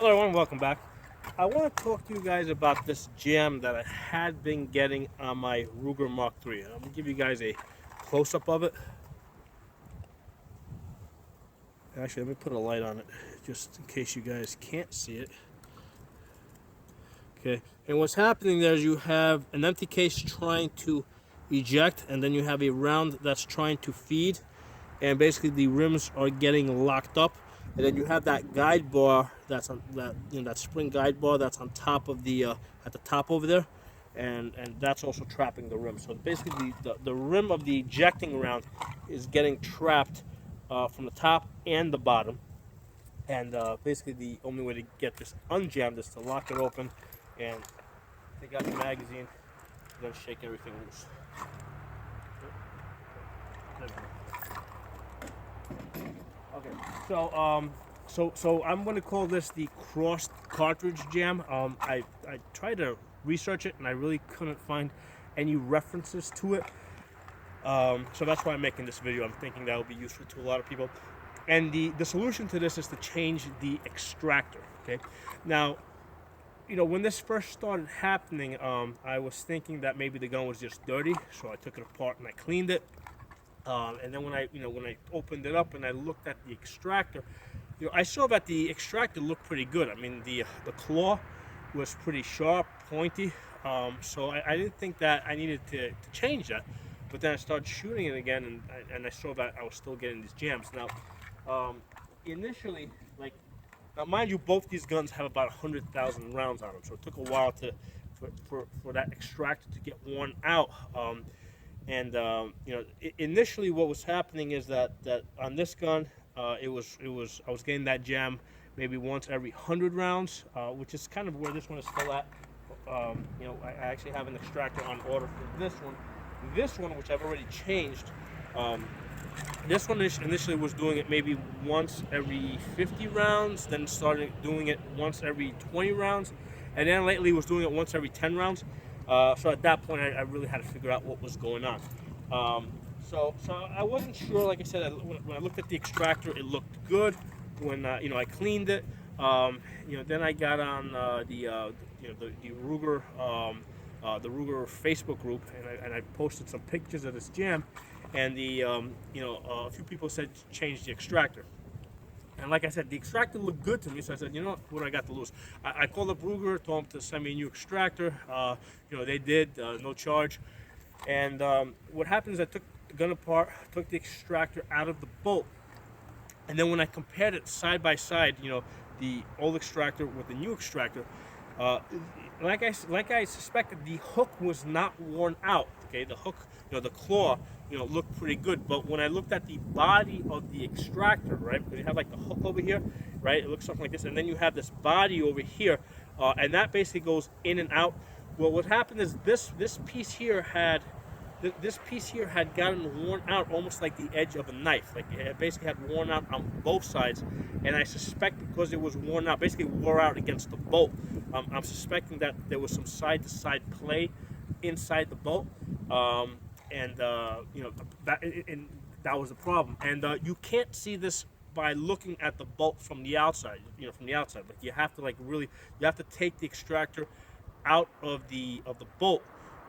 Hello everyone, welcome back. I want to talk to you guys about this jam that I had been getting on my Ruger Mark III. I'm going to give you guys a close-up of it. Actually, let me put a light on it, just in case you guys can't see it. Okay, and what's happening there is you have an empty case trying to eject, and then you have a round that's trying to feed, and basically the rims are getting locked up. And then you have that guide bar that's on that, that spring guide bar that's on top of the at the top over there, and that's also trapping the rim. So basically the rim of the ejecting round is getting trapped from the top and the bottom. And basically the only way to get this unjammed is to lock it open and take out the magazine and then shake everything loose. Okay, so I'm going to call this the crossed cartridge jam. I tried to research it and I really couldn't find any references to it. So that's why I'm making this video. I'm thinking that will be useful to a lot of people. And the solution to this is to change the extractor. Okay, now, when this first started happening, I was thinking that maybe the gun was just dirty, so I took it apart and I cleaned it. And then when I opened it up and I looked at the extractor, I saw that the extractor looked pretty good. I mean, the claw was pretty sharp, pointy. So I didn't think that I needed to change that. But then I started shooting it again, and I saw that I was still getting these jams. Now, initially, now mind you, both these guns have about 100,000 rounds on them, so it took a while for that extractor to get worn out. Initially what was happening is that on this gun, I was getting that jam maybe once every 100 rounds, which is kind of where this one is still at. I actually have an extractor on order for this one. This one, which I've already changed, this one initially was doing it maybe once every 50 rounds, then started doing it once every 20 rounds, and then lately was doing it once every 10 rounds. So at that point, I really had to figure out what was going on. So I wasn't sure. Like I said, when I looked at the extractor, it looked good. When I cleaned it, then I got on the Ruger Facebook group, and I posted some pictures of this jam, and a few people said change the extractor. And like I said, the extractor looked good to me, so I said, what do I got to lose? I called up Ruger, told them to send me a new extractor. They did, no charge. And what happened is I took the gun apart, took the extractor out of the bolt, and then when I compared it side by side, the old extractor with the new extractor, like I suspected, the hook was not worn out. Okay, the hook, the claw, looked pretty good. But when I looked at the body of the extractor, right, because you have like the hook over here, right, it looks something like this, and then you have this body over here, and that basically goes in and out. Well, what happened is this piece here had gotten worn out, almost like the edge of a knife. Like it basically had worn out on both sides, and I suspect because it was worn out, basically wore out against the bolt. I'm suspecting that there was some side-to-side play inside the bolt, and that was the problem. And you can't see this by looking at the bolt from the outside. But you have to you have to take the extractor out of the bolt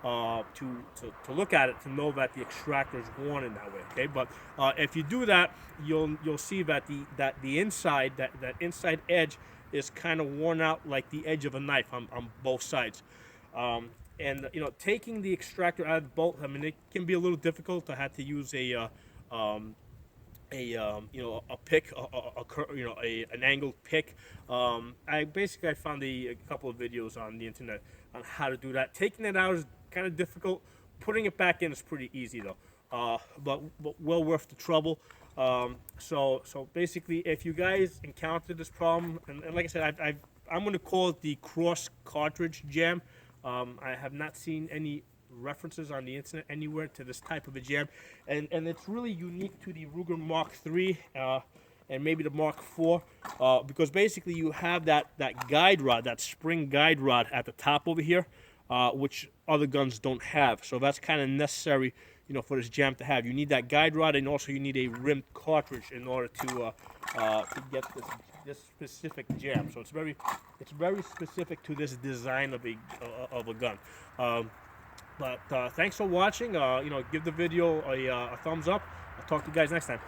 to look at it, to know that the extractor is worn in that way. Okay, but if you do that, you'll see that the inside that inside edge is kind of worn out like the edge of a knife on both sides. And taking the extractor out of the bolt, I mean, it can be a little difficult. I had to use a pick, an angled pick. I found a couple of videos on the internet on how to do that. Taking it out is kind of difficult. Putting it back in is pretty easy though, but well worth the trouble. So basically, if you guys encounter this problem, and like I said, I'm going to call it the cross cartridge jam. I have not seen any references on the internet anywhere to this type of a jam, and it's really unique to the Ruger Mark III and maybe the Mark IV, because basically you have that guide rod, that spring guide rod at the top over here, which other guns don't have. So that's kind of necessary you know, for this jam to have. You need that guide rod, and also you need a rimmed cartridge in order to get this specific jam. So it's very specific to this design of a gun. But thanks for watching. You know, give the video a thumbs up. I'll talk to you guys next time.